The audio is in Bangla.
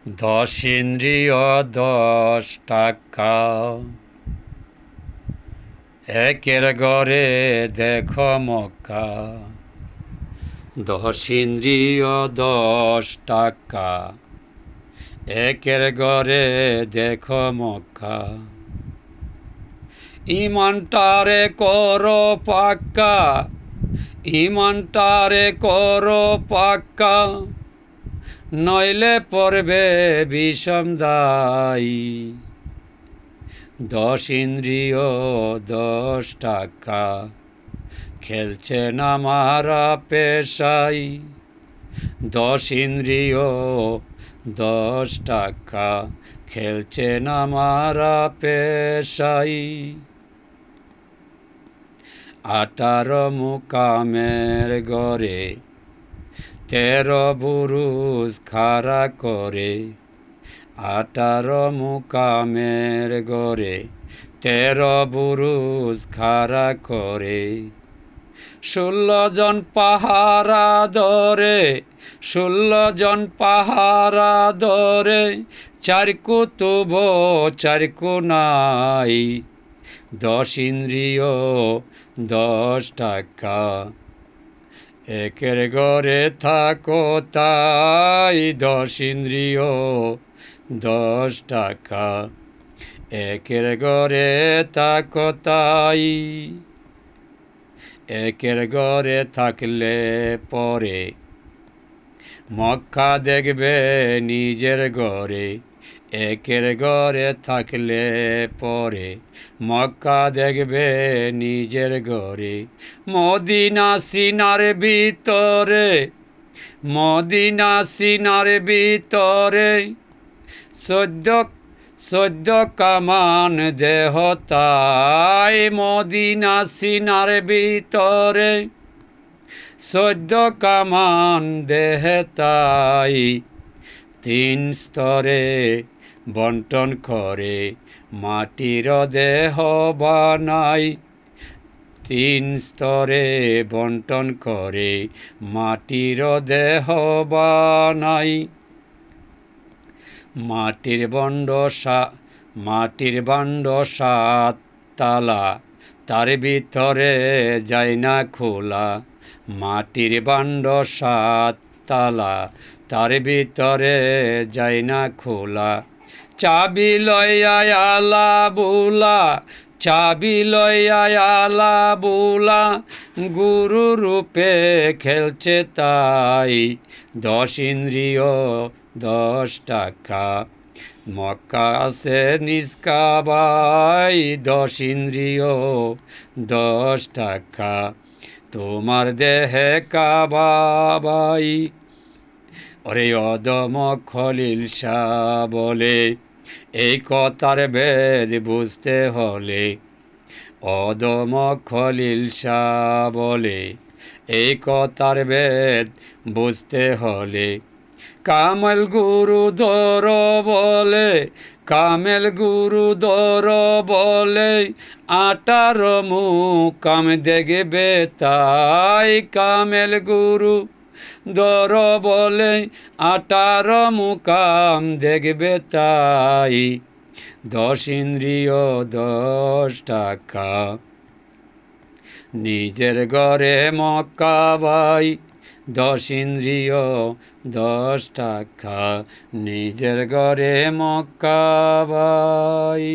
দশ ইন্দ্রিয় 10 টাকা, একের গড়ে দেখো মক্কা। দশ ইন্দ্রিয় 10 টাকা, একের গড়ে দেখো মক্কা। ইমানটারে করো পাক্কা, ইমানটারে করো পাক্কা, নইলে পড়বে বিষম দায়ী। দশ ইন্দ্রিয় 10 টাকা, খেলছে না মারা পেশাই। দশ ইন্দ্রিয় 10 টাকা, খেলছে না মারা পেশাই। 18 মুকামের গড়ে 13 বুরুজ খাড়া করে। 18 মুকামের গড়ে 13 বুরুজ খাড়া করে। 16 জন পাহারা ধরে, 16 জন পাহারা ধরে, 4 কুতুব 4 কোনাই। দশ ইন্দ্রিয় 10 টাকা, একের গড়ে থাকো তাই। দশ ইন্দ্রিয় 10 টাকা, একের গড়ে থাকো তাই। একের গড়ে থাকলে পরে মক্কা দেখবে নিজের গড়ে। একের গড়ে থাকলে পরে মক্কা দেখবে নিজের গড়ে। মদিনা সিনার ভিতরে, মদিনা সিনার ভিতরে, 14 কামান দেহ তাই। মদিনা সিনার ভিতরে 14 কামান দেহ তাই। 3 স্তরে বন্টন করে মাটির দেহ বানাই। 3 স্তরে বন্টন করে মাটির দেহ বানাই। মাটির বান্ড 7 তালা, তার ভিতরে যায় না খোলা। মাটির বান্ড 7 তালা, তার ভিতরে যায় না খোলা। চাবি লইয়া আলা বুলা, চাবি লইয়া আলা বুলা, গুরু রূপে খেলছে তাই। দশ ইন্দ্রিয় 10 টাকা, মক্কা আছে নিজ কাবাই। দশ ইন্দ্রিয় 10 টাকা, তোমার দেহে কাবাই। ওরে অদম খলিল শাহ বলে, এই কথার ভেদ বুঝতে হলে। অদম খলিল শাহ বলে, এই কথার ভেদ বুঝতে হলে। কামেল গুরু ধর বলে, কামেল গুরু ধর বলে, 18 মুকাম দেখবে তাই। কামেল গুরু ধর বলে, 18 মুকাম দেখবে তাই। দশ ইন্দ্রিয় 10 টাকা, নিজের ঘরে মক্কা ভাই। দশ ইন্দ্রিয় 10 টাকা, নিজের ঘরে মক্কা ভাই।